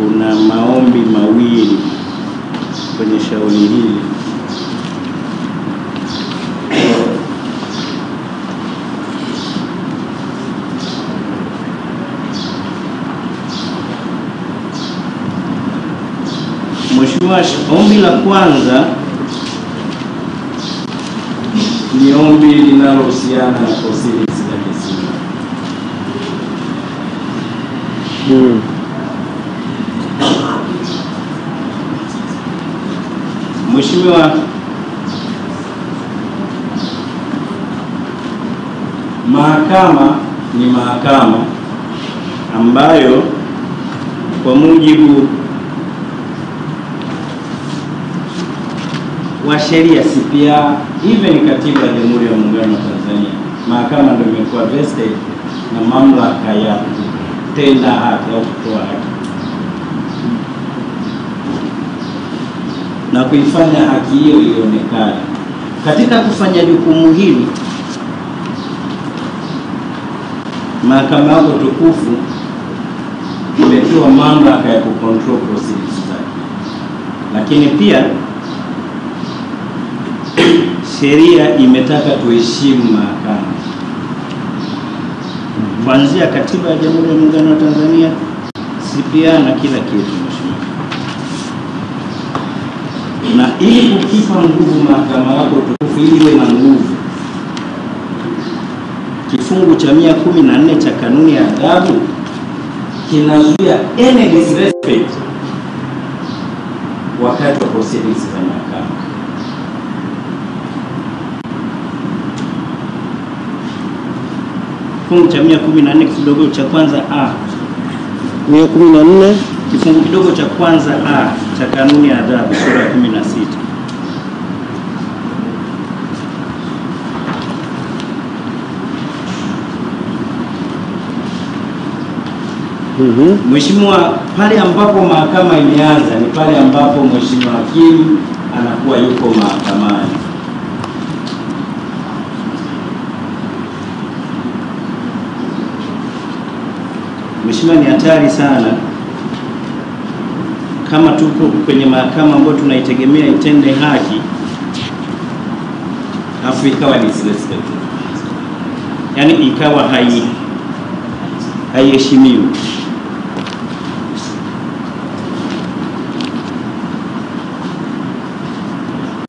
kuna maombi mawili kwenye shauri hili. Mheshimiwa, ombi la kwanza ni ombi linalohusiana na proceedings za kesi. Mheshimiwa, mahakama ni mahakama ambayo kwa mujibu wa sheria CPR, even katiba ya Jamhuri ya Muungano wa Tanzania, mahakama ndio imekuwa vested na mamlaka ya kutenda haki au kutoa haki na kuifanya haki hiyo ionekane. Katika kufanya jukumu hili, mahakama yako tukufu imetoa mamlaka ya kucontrol proceedings zake, lakini pia sheria imetaka tuheshimu mahakama, kuanzia katiba ya Jamhuri ya Muungano wa Tanzania, CPR na kila kitu. Mheshimiwa, na ili kukipa nguvu mahakama yako tukufu, ili iwe na nguvu, kifungu cha 114 cha kanuni ya adhabu kinazuia any disrespect wakati wa proceedings za mahakama. Kifungu cha 114 kidogo cha kwanza a 114 kifungu kidogo cha kwanza a cha kanuni ya adhabu sura ya 16. Mheshimiwa, pale ambapo mahakama imeanza ni pale ambapo mheshimiwa hakimu anakuwa yuko mahakamani. Mheshimiwa, ni hatari sana kama tuko kwenye mahakama ambayo tunaitegemea itende haki afu ikawa disrespect, yani ikawa haiheshimiwi.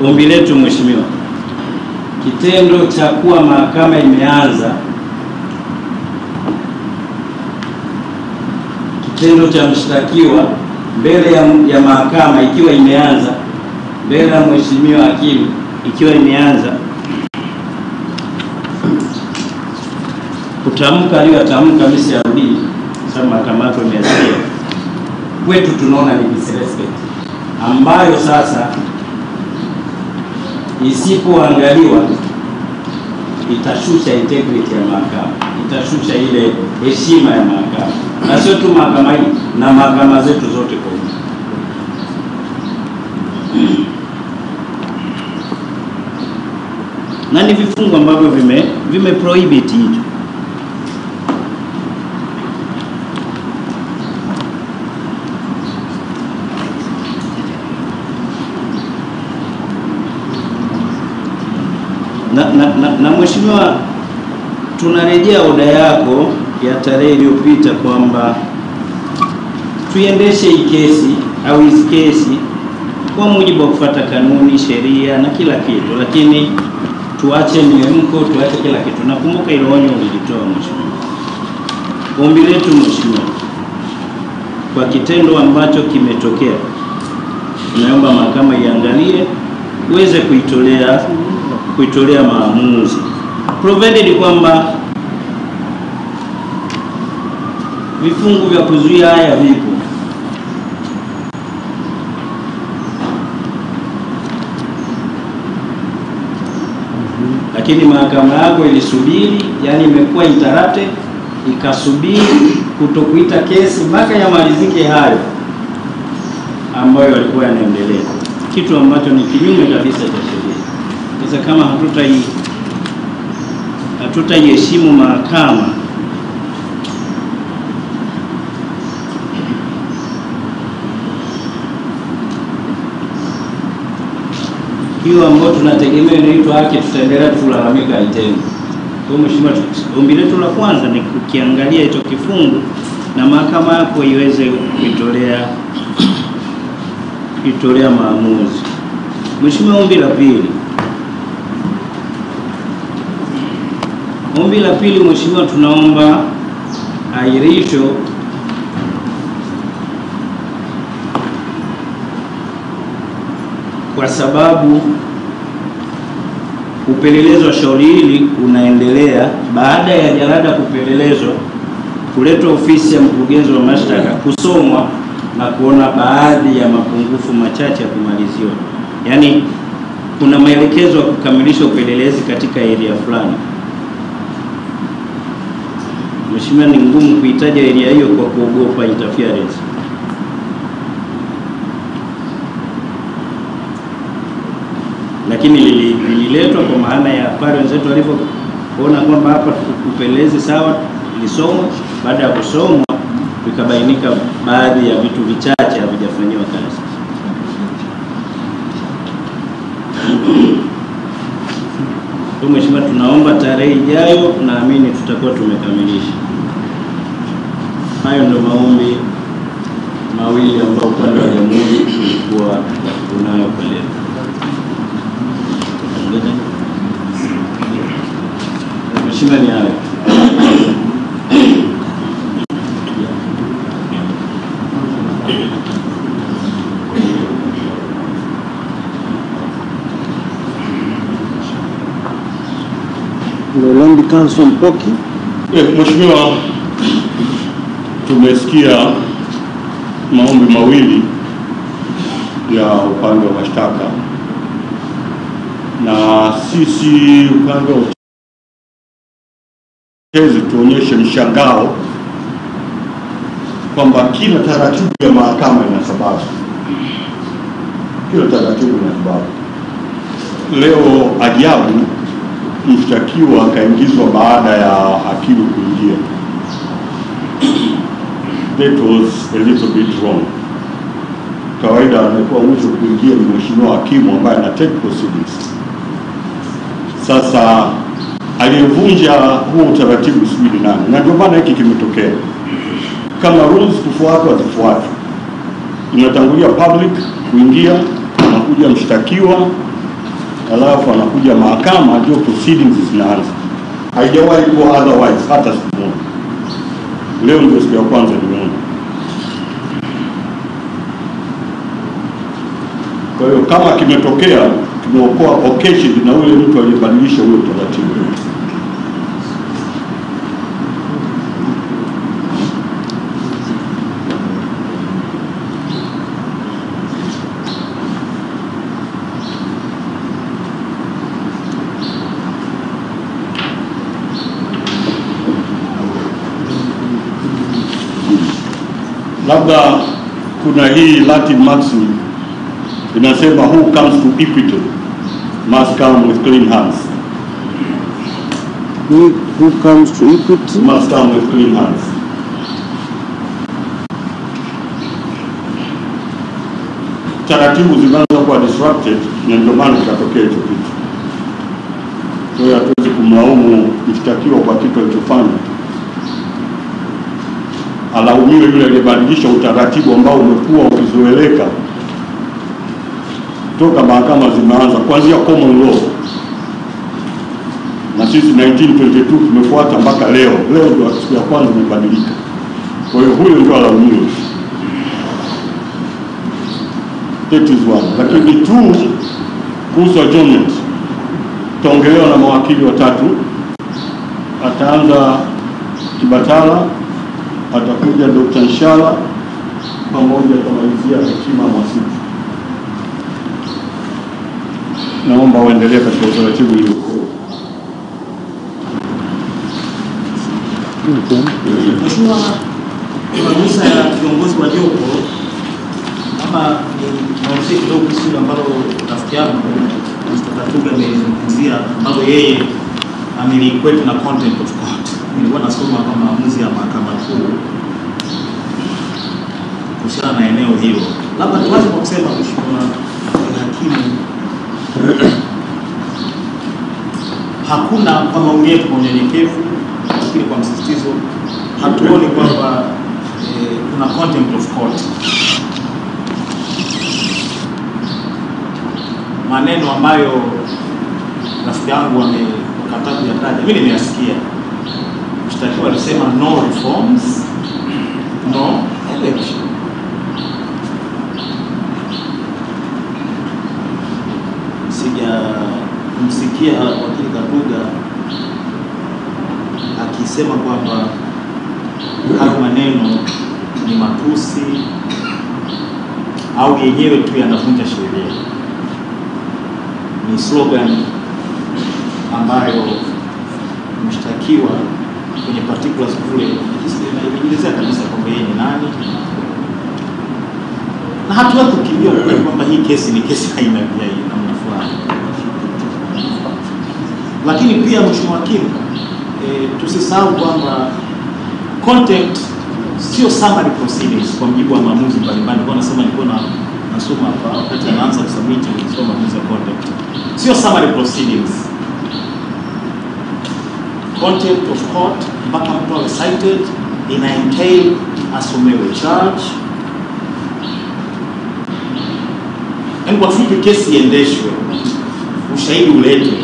Ombi letu Mheshimiwa, kitendo cha kuwa mahakama imeanza, kitendo cha mshtakiwa mbele ya mahakama ikiwa imeanza, mbele ya mheshimiwa hakimu ikiwa imeanza, kutamka aliyotamka mimi siarudi, sababu mahakama yako imeanza, kwetu tunaona ni disrespect ambayo sasa isipoangaliwa itashusha integrity ya mahakama, itashusha ile heshima ya mahakama, na sio tu mahakama hii na mahakama zetu zote kwa ujumla. Na ni vifungu ambavyo vime prohibit hicho. Na Mheshimiwa, tunarejea oda yako ya tarehe iliyopita kwamba tuiendeshe hii kesi au hizi kesi kwa mujibu wa kufuata kanuni, sheria na kila kitu, lakini tuache miemko, tuache kila kitu. Nakumbuka ile onyo ulilitoa Mheshimiwa. Ombi letu Mheshimiwa, kwa kitendo ambacho kimetokea, tunaomba mahakama iangalie, uweze kuitolea maamuzi, provided kwamba vifungu vya kuzuia haya vipo. Lakini mahakama yako ilisubiri, yani imekuwa interrupted, ikasubiri kutokuita kesi mpaka yamalizike hayo ambayo yalikuwa yanaendelea, kitu ambacho ni kinyume kabisa cha sheria. Sasa kama hatutaiheshimu mahakama, hiyo ambayo tunategemea inaitwa haki, tutaendelea kulalamika haitendwi. Kwa mheshimiwa, ombi letu la kwanza ni kukiangalia hicho kifungu na mahakama yako iweze kuitolea maamuzi. Mheshimiwa, ombi la pili mheshimiwa, tunaomba airisho kwa sababu upelelezi wa shauri hili unaendelea. Baada ya jalada kupelelezwa, kuletwa ofisi ya mkurugenzi wa mashtaka, kusomwa na kuona baadhi ya mapungufu machache ya kumaliziwa. Yaani kuna maelekezo ya kukamilisha upelelezi katika area fulani. Mheshimiwa, ni ngumu kuitaja area hiyo kwa kuogopa interference. Lakini lililetwa kwa maana ya pale wenzetu walivyoona kwamba hapa upelelezi sawa, ilisomwa. Baada ya kusomwa vikabainika baadhi ya vitu vichache havijafanywa kazi. Kwa mheshimiwa, tunaomba tarehe ijayo, naamini tutakuwa tumekamilisha. Hayo ndio maombi mawili ambayo upande wa jamhuri ulikuwa unayo kwa leo. Mheshimiwa, ni hayo. Land Council Mpoki. Mheshimiwa, tumesikia maombi mawili ya upande wa mashtaka, na sisi upande wa utetezi tuonyeshe mshangao kwamba kila taratibu ya mahakama ina sababu. Kila taratibu ina sababu. Leo ajabu, mshtakiwa akaingizwa baada ya hakimu kuingia. That was a little bit wrong. Kawaida anakuwa mwisho kuingia ni mheshimiwa hakimu ambaye ana take proceedings. Sasa aliyevunja huo utaratibu sijui ni nani, na ndio maana hiki kimetokea. Kama rules kufuatwa zifuatwe, inatangulia public kuingia, anakuja mshtakiwa, alafu anakuja mahakama, ndio proceedings zinaanza. Haijawahi kuwa otherwise hata siku moja. Leo ndio siku ya kwanza nimeona. Kwa hiyo kama kimetokea, tumeokoa occasion na ule mtu aliyebadilisha ule utaratibu. Labda kuna hii Latin maxim inasema who comes to equity must come with clean hands. Who comes to equity must come with clean hands. Taratibu zimeanza kuwa disrupted na ndio maana kikatokea hicho kitu. Kwa hiyo hatuwezi kumlaumu mshtakiwa kwa kitu alichofanya. Alaumiwe yule aliyebadilisha utaratibu ambao umekuwa ukizoeleka toka mahakama zimeanza kuanzia common law, na sisi 1922 tumefuata mpaka leo. Leo ndio siku ya kwanza imebadilika. Kwa hiyo huyo ndio alaumiwe. That is one. Lakini tu kuhusu adjournment, tutaongelewa na mawakili watatu. Ataanza Kibatala, atakuja Dr. Nshala, pamoja atamalizia Hekima Mwasibu. Naomba waendelee katika utaratibu huu. Mheshimiwa, ruhusa ya kiongozi wa jopo kama ni kidogo kusudi ambalo rafiki yangu Mr. Katuga amezungumzia, ambalo yeye ameliquate na content of court. Nilikuwa nasoma kama maamuzi ya mahakama kuu kuhusiana na eneo hilo. Labda tuanze kwa kusema Mheshimiwa hakimu Hakuna, kwa maoni yetu, kwa unyenyekevu lakini kwa msisitizo, hatuoni kwamba kuna contempt of court. Maneno ambayo rafiki yangu amekataa kuyataja, mimi nimeyasikia. Mshtakiwa alisema no reforms, no election. Sijamsikia wakili Katuga akisema kwamba hayo maneno ni matusi au yenyewe tu yanavunja sheria. Ni slogan ambayo mshtakiwa kwenye particulars kule imejielezea kabisa kwamba yeye ni nani, na hatuwezi kukimbia kwamba hii kesi ni kesi haina vya namna fulani. Lakini pia Mheshimiwa Hakimu, tusisahau kwamba contempt sio summary proceedings kwa mujibu wa maamuzi mbalimbali. Kwa nasema nilikuwa nasoma hapa wakati anaanza kusubmit kusoma maamuzi ya contempt. Sio summary proceedings. Contempt of court mpaka mtu awe cited, ina entail asomewe charge. Yaani kwa kifupi kesi iendeshwe, ushahidi uletwe,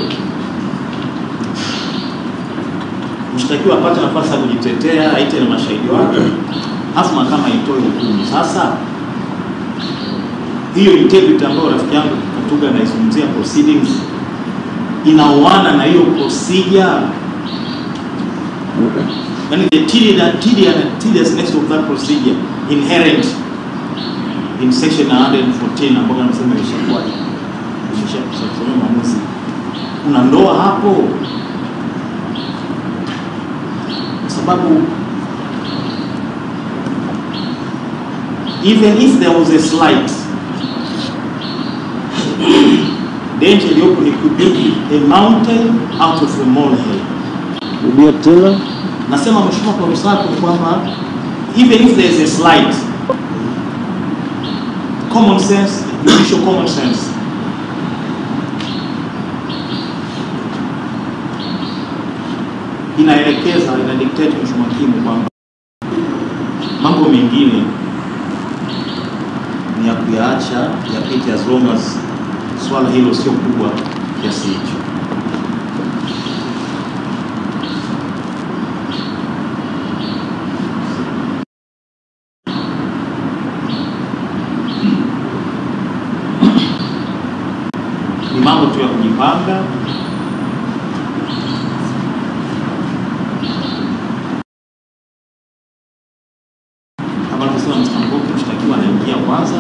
mshtakiwa apate nafasi ya kujitetea, aite na mashahidi wake, afu mahakama itoe hukumu. Sasa hiyo integrity ambayo rafiki yangu Katuga anaizungumzia proceedings inaoana na hiyo procedure. And the tediousness of that procedure inherent in section 114 ambayo anasema imeshakuwa imeshakusomea maamuzi. Kuna ndoa hapo, kwa sababu even if there was a slight danger iliyopo ni kubuild a mountain out of a molehill. Rudia tena. Nasema Mheshimiwa kwa msako kwamba even if there is a slight common sense, judicial common sense, inaelekeza, ina dictate Mheshimiwa Hakimu kwamba mambo mengine ni ya kuyaacha yapite as long as swala hilo sio kubwa kiasi hicho. Ni mambo tu ya kujipanga. Kama tunasema mshtakiwa anaingia kwanza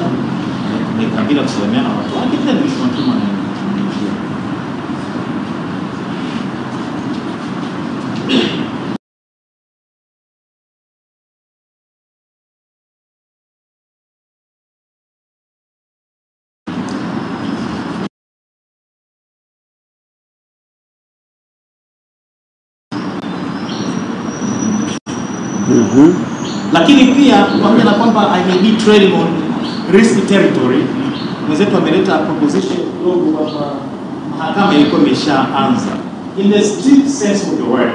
na bila kusalimiana na watu wake, ndio Mheshimiwa Hakimu anaingia. Lakini pia pamoja na kwamba I may be treading on risky territory, mwenzetu ameleta proposition kidogo kwamba mahakama ilikuwa imeshaanza. In the strict sense of the word,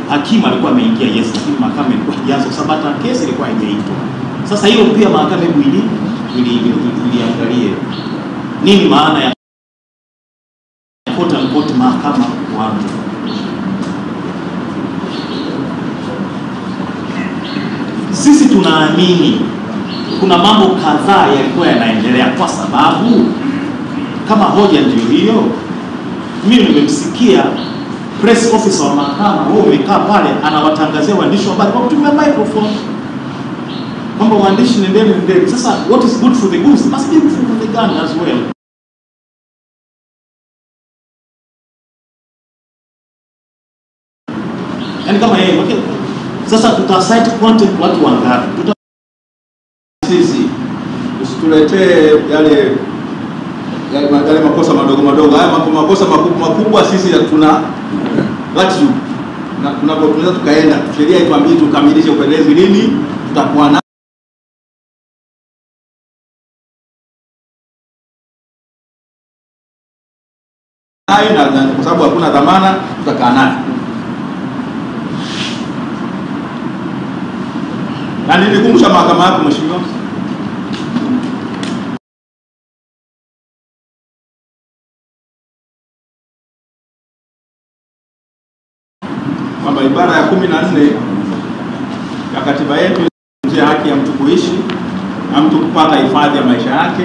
hakimu alikuwa ameingia, yes, lakini mahakama ilikuwa haijaanza kwa sababu hata kesi ilikuwa haijaitwa. Sasa hilo pia mahakama iliangalie nini maana ya quote unquote mahakama kuanza. Sisi tunaamini kuna mambo kadhaa yalikuwa yanaendelea, kwa sababu kama hoja ndio hiyo, mimi nimemsikia press officer wa mahakama wao umekaa pale anawatangazia waandishi wa habari kwa kutumia microphone kwamba waandishi nendeni. Sasa what is good for the goose must be good for the gander as well. Yaani kama yeye okay. Sasa tutasite content watu wangapi? Sisi usituletee yale makosa madogo. Haya makosa makubwa sisi hatuna latitude. Na tunaweza tukaenda sheria ituambie tukamilishe upelelezi lini, tutakuwa hai na kwa sababu hakuna dhamana tutakaa naye. Na nilikumbusha mahakama yako mheshimiwa kwamba ibara ya 14 ya katiba yetu inazungumzia haki ya mtu kuishi na mtu kupata hifadhi ya maisha yake.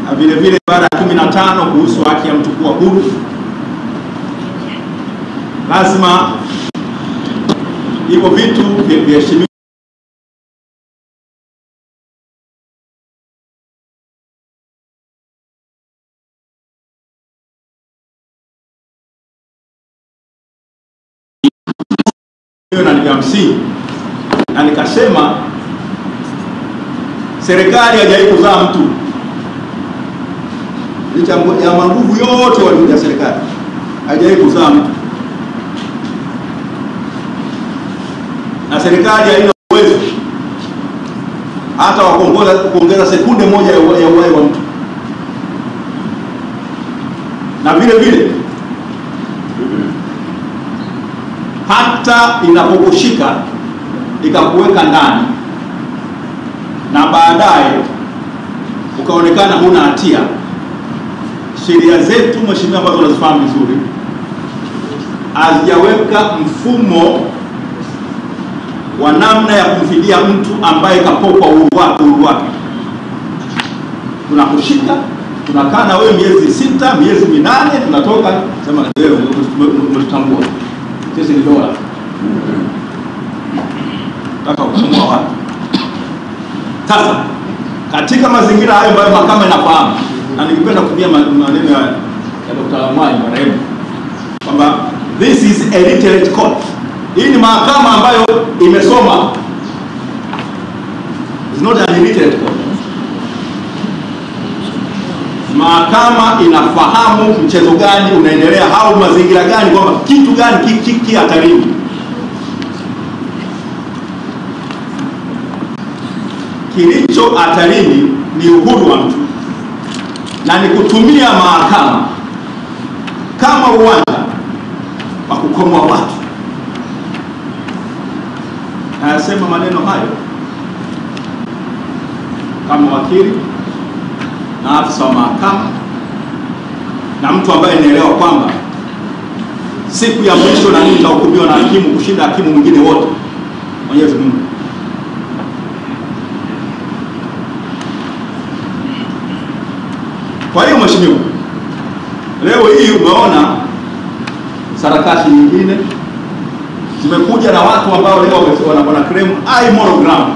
Na vile vile ibara ya 15 kuhusu haki ya mtu kuwa huru. Lazima hivyo vitu viheshimiwe. Na ni msingi, na nikasema serikali haijawahi kuzaa mtu licha ya nguvu yote walioja serikali, haijawahi kuzaa mtu, na serikali haina uwezo hata wa kuongeza sekunde moja ya uhai wa mtu. Na vile vile hata inapokushika ikakuweka ndani na baadaye ukaonekana huna hatia, sheria zetu mheshimiwa ambazo unazifahamu vizuri hazijaweka mfumo wa namna ya kumfidia mtu ambaye kapopa uhuru wake. Tunakushika, tunakaa na wewe miezi 6, miezi 8, tunatoka sema wewe umetutambua sisi ni dola. Nataka kukumua watu. Sasa katika mazingira hayo ambayo mahakama inafahamu, na ningependa kutumia maneno ya Dr. Mwai marehemu kwamba this is a literate court. Hii ni mahakama ambayo imesoma. It's not an illiterate court. Mahakama inafahamu mchezo gani unaendelea au mazingira gani, kwamba kitu gani kiki hatarini. Kilicho hatarini ni uhuru wa mtu na ni kutumia mahakama kama uwanja wa kukomwa watu. Nasema maneno hayo kama wakili na afisa wa mahakama na mtu ambaye anaelewa kwamba siku ya mwisho na nitahukumiwa na hakimu kushinda hakimu mwingine wote, Mwenyezi Mungu. Kwa hiyo mheshimiwa, leo hii umeona sarakasi nyingine zimekuja na watu ambao leo wana claim high moral ground.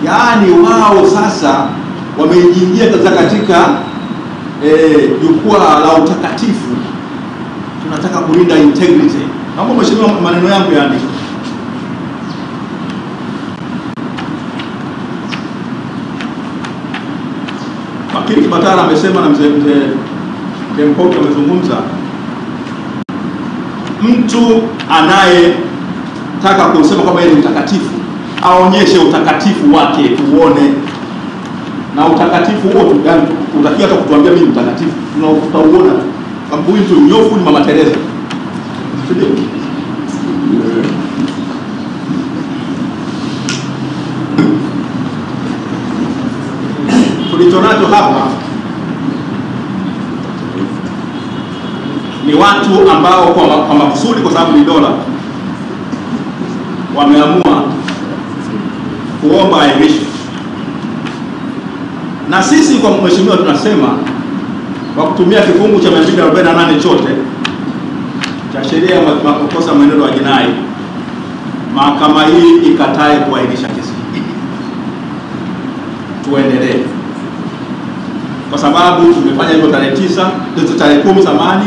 Yaani wao sasa wamejiingia katika jukwaa la utakatifu. Tunataka kulinda integrity. Naomba mheshimiwa maneno yangu yaandike. Wakili Kibatala amesema na mzee Mpoki amezungumza, mtu anayetaka kusema kwamba yeye ni mtakatifu aonyeshe utakatifu wake tuone. Na utakatifu huo gani? Utakia hata kutuambia mimi mtakatifu, tutauona kama huyu mtu mnyofu ni Mama Teresa. Ndio. Tulichonacho hapa ni watu ambao kwa makusudi, kwa sababu ni dola, wameamua kuomba ahirisho. Na sisi kwa mheshimiwa tunasema kwa kutumia kifungu cha 248 chote cha sheria ya makosa mwenendo wa jinai, mahakama hii ikatae kuahirisha kesi. Tuendelee. Kwa sababu tumefanya hivyo tarehe 9, tarehe 10 zamani,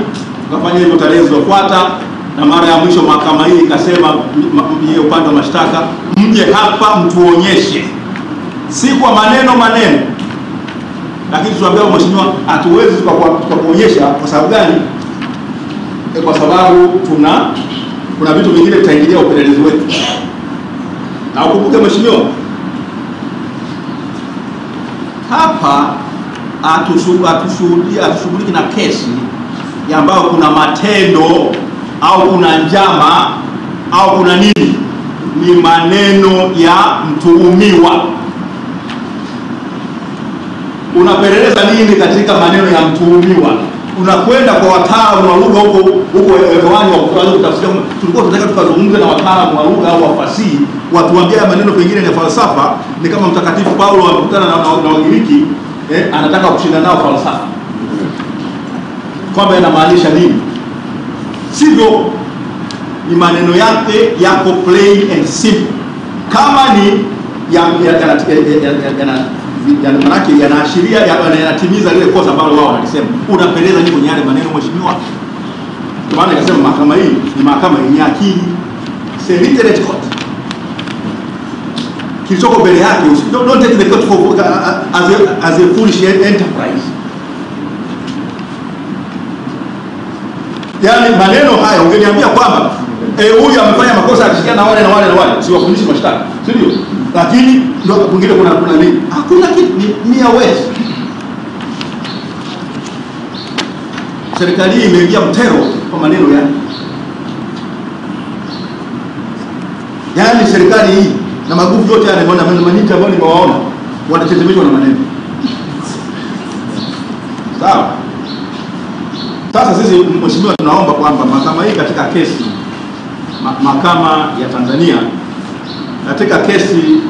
tukafanya hivyo tarehe zilizofuata, na mara ya mwisho mahakama hii ikasema yeye upande wa mashtaka mje hapa mtuonyeshe. Si kwa maneno, lakini tunaambia mheshimiwa hatuwezi tukakuonyesha. Kwa sababu gani? Kwa sababu tuna kuna vitu vingine vitaingilia upelelezi wetu. Na ukumbuke mheshimiwa, hapa hatushughuliki na kesi ambayo kuna matendo au kuna njama au kuna nini. Ni maneno ya mtuhumiwa. Unapeleleza nini katika maneno ya mtuhumiwa? Unakwenda kwa wataalamu wa lugha huko hewani wa kutafsiri. Tulikuwa tunataka tukazungumze na wataalamu wa lugha au wafasihi watuambie maneno pengine ni falsafa. Ni kama Mtakatifu Paulo anakutana na Wagiriki, anataka kushindana nao falsafa, kwamba yanamaanisha nini. Sivyo, ni maneno yake yako plain and simple. Kama ni manake yanaashiria yanatimiza lile kosa ambalo wao wanalisema, unapeleza nini kwenye yale maneno mheshimiwa? Kwa maana nikasema mahakama hii ni mahakama yenye akili, literate court. Kilichoko mbele yake, don't take the court for as a foolish enterprise. Yaani maneno haya ungeniambia kwamba huyu amefanya makosa akishikiana na wale na wale na wale, si wafundishi mashtaka, si ndio? Lakini ndio kwingine kuna nini? Hakuna kitu, ni mere words. Serikali hii imeingia mtero kwa maneno yake. Yaani serikali hii na maguvu yote yanaona maneno ambayo nimewaona wanachezeshwa na maneno. Sawa? Sasa sisi mheshimiwa, tunaomba kwamba mahakama hii katika kesi mahakama ya Tanzania katika kesi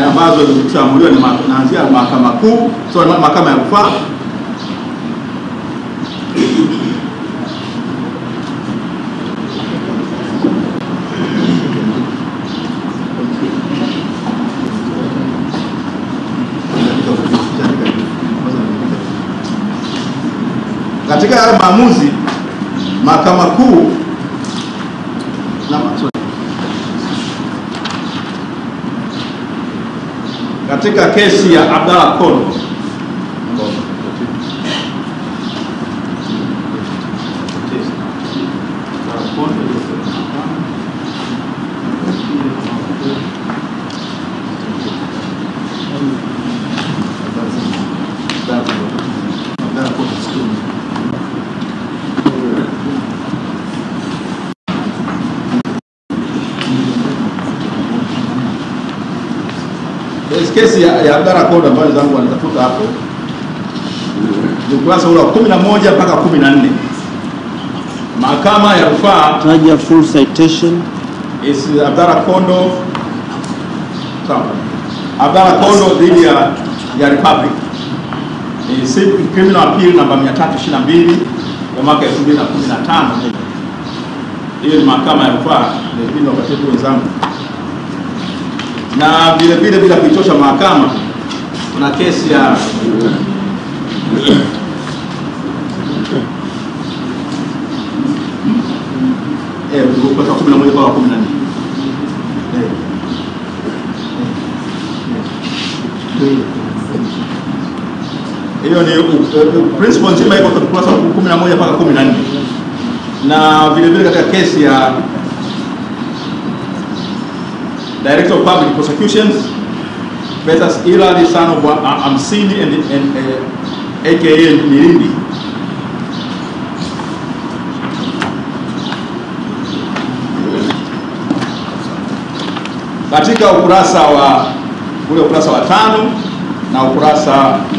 ambazo zilizoamuliwa ni naanzia mahakama kuu, mahakama ya rufaa, katika yale maamuzi mahakama kuu katika kesi ya Abdalla Kondo kesi ya Abdalla Kondo ambayo zangu wanatafuta hapo ni ukurasa ule wa 11 mpaka 14. Mahakama ya rufaa, taja full citation, is Abdalla Kondo, sawa, Abdalla Kondo dhidi ya Republic, ni criminal appeal namba 322 ya mwaka 2015. Hiyo ni mahakama ya rufaa, ndio wakati wenzangu. Na vile vile bila kuichosha mahakama, kuna kesi ya kutoka 11 mpaka 14. Hiyo ni principle nzima iko kwa kurasa 11 mpaka 14. Na vile vile katika kesi ya Director of Public Prosecutions versus Hilary son of Amsini and aka Mirindi. Katika ukurasa wa 5 na ukurasa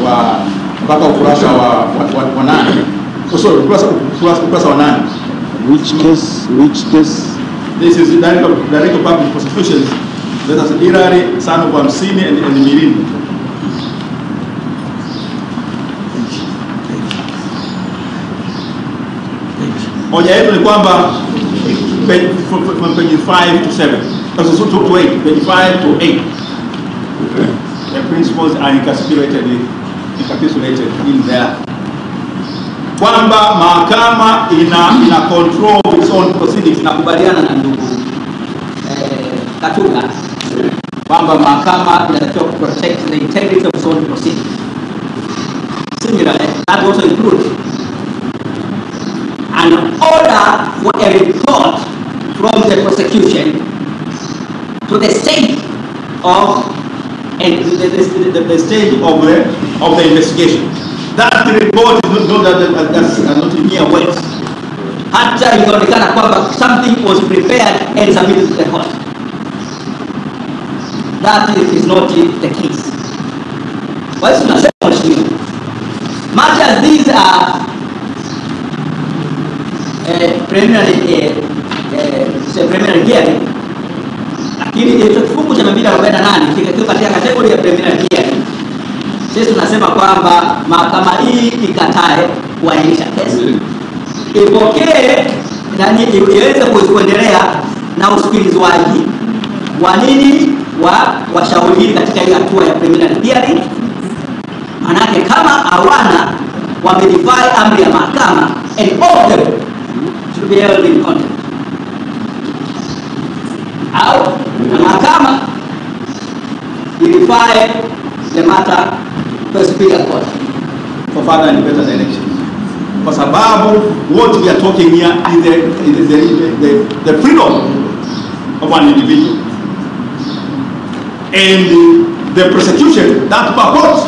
wa mpaka ukurasa wa 8. Sorry, ukurasa wa 8. Which case? This is the Director of Public Prosecutions versus Hilary son of Amsini and Mirindi. Hoja yetu ni kwamba from page 5 to 7, also to 8, page 5 to 8, the principles are encapsulated in there. Kwamba mahakama ina control its own proceedings. Nakubaliana na ndugu Katuga kwamba mahakama inatakiwa protect the integrity of its own proceedings. Similarly, that also includes an an order for a report from the prosecution to the stage of the stage of the investigation. That report is not mere words. Hata ikaonekana kwamba something was prepared and submitted to the court. That is not the case. Kwa hiyo tunasema mheshimiwa, much as these are preliminary hearing, lakini hicho kifungu cha 248 kikiwa katika kategoria ya preliminary hearing, sisi tunasema kwamba mahakama hii ikatae kuahirisha kesi, ipokee na iweze kuendelea na usikilizwaji wa nini wa washauri katika ile hatua ya preliminary hearing. Manake kama hawana wamedefy amri ya mahakama, and all of them should be held in contempt. Au mahakama defy the matter to superior court for further and better direction. Kwa sababu what we are talking here is the freedom of an individual and the prosecution that purports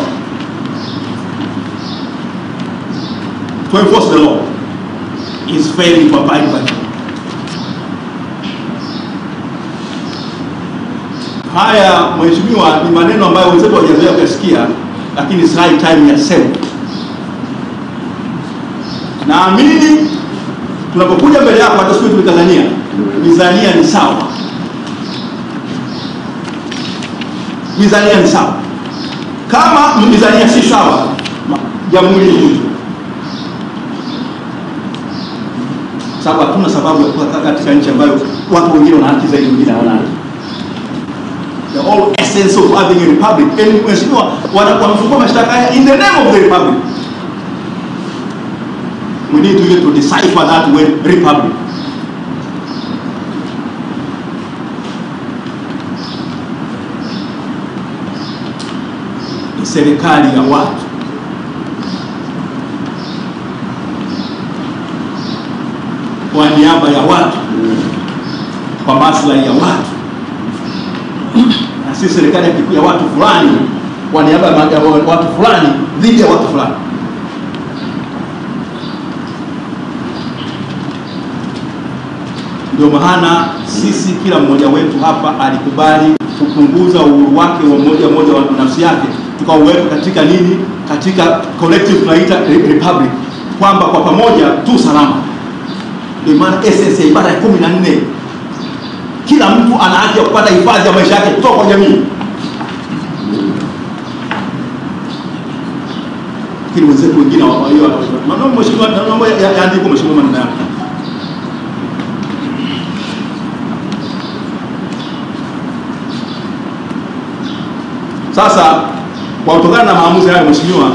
to enforce the law is failing to abide by it. Haya mheshimiwa, ni maneno ambayo wenzetu hawajazoea kusikia, lakini it's high time ya sema. Naamini tunapokuja mbele yako hata siku Tanzania, mizania ni sawa. Mizania ni sawa. Kama mizania si sawa, jamhuri hii, sababu hatuna sababu ya kuwa katika nchi ambayo watu wengine wana haki zaidi, wengine hawana haki. The whole essence of having a republic, and mheshimiwa wanafungua mashtaka haya in the name of the republic. We need to decipher that word republic. Ni serikali ya watu. Kwa niaba ya watu. Kwa maslahi ya watu. Na si serikali ya watu fulani kwa niaba ya watu fulani dhidi ya watu fulani. Ndio maana sisi kila mmoja wetu hapa alikubali kupunguza uhuru wake wa mmoja wa nafsi yake, tukauweka katika nini, katika collective tunaita republic, kwamba kwa pamoja tu salama. Ndio maana essence ya ibara ya 14, kila mtu ana haki ya kupata hifadhi ya maisha yake kutoka kwa jamii. Lakini wenzetu wengine wa hiyo maneno mheshimiwa, naomba yaandike mheshimiwa maneno yake. Sasa kwa kutokana na maamuzi haya mheshimiwa,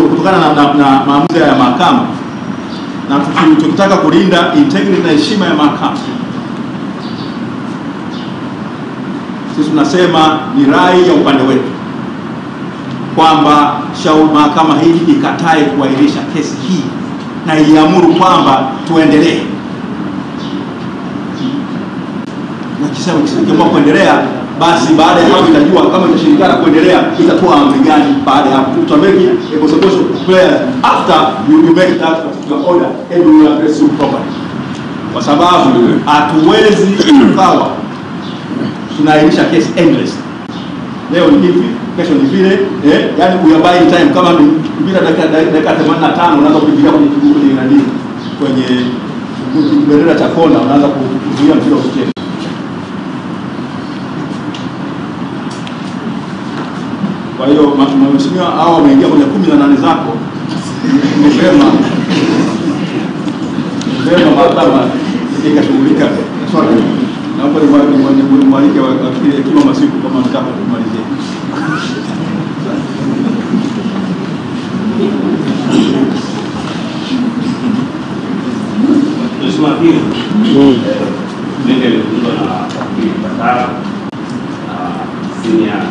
kutokana na maamuzi haya ya mahakama, na tukitaka kulinda integrity na heshima ya mahakama, sisi tunasema ni rai ya upande wetu kwamba mahakama hii ikatae kuahirisha kesi hii na iamuru kwamba tuendelee. Na kisha ukiamua kuendelea, basi baada ya hapo itajua kama itashirikana kuendelea itatoa amri gani baada ya hapo. Tutameki a consequential prayer after you make that particular order and we will address you properly. Kwa sababu hatuwezi kukawa tunaahirisha kesi endless. Leo ni hivi, kesho ni vile, yani we are buying time. Kama bila dakika 85 unaanza kufikiria kwenye nani, kwenye bendera cha kona unaanza kuzuia mpira usicheze. Kwa hiyo mheshimiwa, hao wameingia kwenye 18 zako. Ni vema mahakama ikashughulika. Naomba nimwalike wakili kila masiku kama mtaka kumalizia. Mheshimiwa Wakili, nende leo na wakili Batara, senior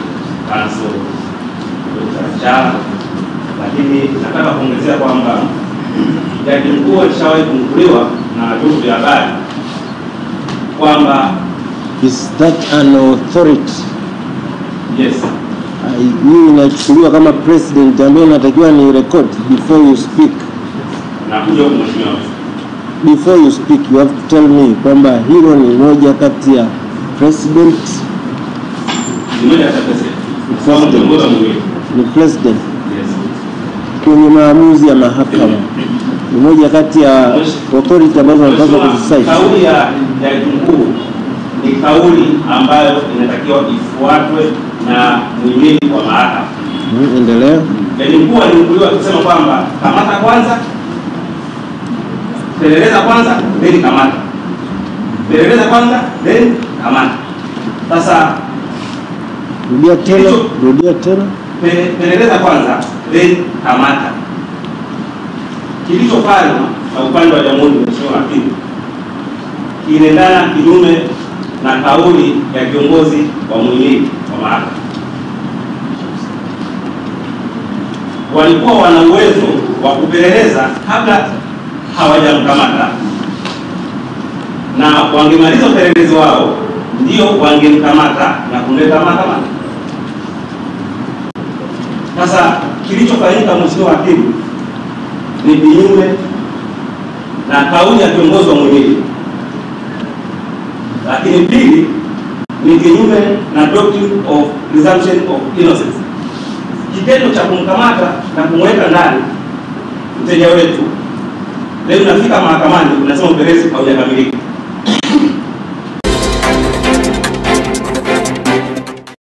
counsel Dr. Cha, lakini nataka kuongezea kwamba jaji mkuu alishawahi kunukuliwa na vyombo vya habari kwamba Is that an authority? yes, Hii inachukuliwa kama president ambaye inatakiwa ni record before you speak. na kuja huko mheshimiwa, Before you speak, you have to tell me kwamba hilo ni moja kati ya president. ni moja kati ya President. kiongozi mwingine. Ni president Yes. kwenye maamuzi ya mahakama. Ni moja kati ya authority ambazo wanapaswa kuzisaidia. Kauli ya jaji mkuu ni kauli ambayo inatakiwa ifuatwe na muhimili wa mahakama. Endelea. Jaji mkuu alinukuliwa akisema kwamba kamata kwanza, peleleza kwanza, then kamata. Peleleza kwanza, then kamata. Sasa Rudia tena, rudia tena. peleleza kwanza, then kamata. Kilichofanywa na upande wa jamhuri, mheshimiwa hakimu, kinaendana kinyume na kauli ya kiongozi wa muhimili wa mahakama. Walikuwa wana uwezo wa kupeleleza kabla hawajamkamata, na wangemaliza upelelezi wao ndio wangemkamata na kumleta mahakamani. Sasa kilichofanyika, mheshimiwa hakimu, ni kinyume na kauli ya kiongozi wa muhimili, lakini pili ni kinyume na doctrine of presumption of innocence. Kitendo cha kumkamata na kumweka ndani mteja wetu, leo unafika mahakamani unasema upelelezi haujakamilika.